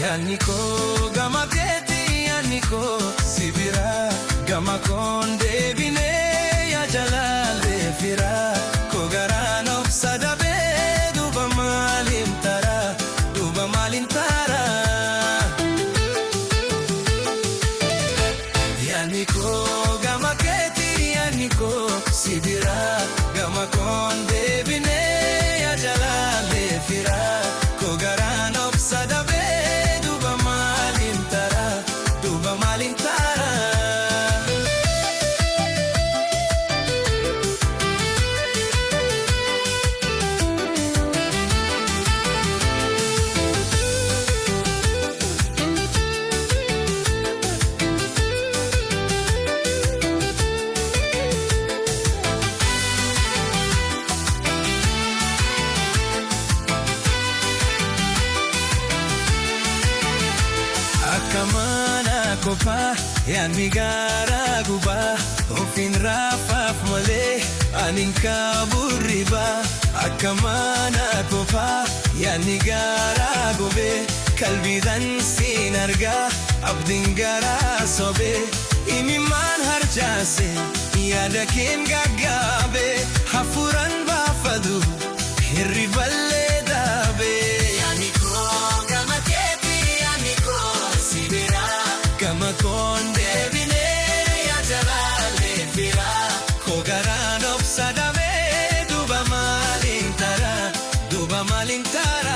Yaniko gama keti yaniko sibira gama konde bine ya jalale fira kogarano sadabe duba malin tara yaniko gama keti yaniko sibira gama konde bine ya jalale fira kogarano sadabe Kamana kopa yan migara guba ofin rafaf male aninka burriba akamana kopa yan migara gobe kalbidan sinarga abdingara sobe imiman harjase yadakin gagabe hafuran bafadu hirriballe dabe Gama konde bine ya jalale fira kogarano sadame duba malin tara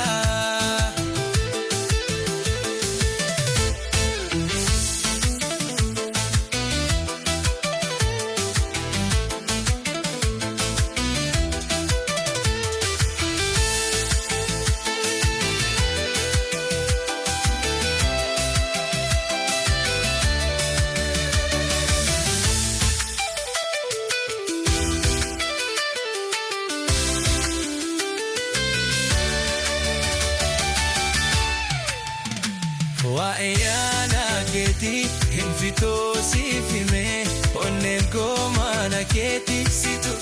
Waayana keti hinfito sifime onen goma na keti situ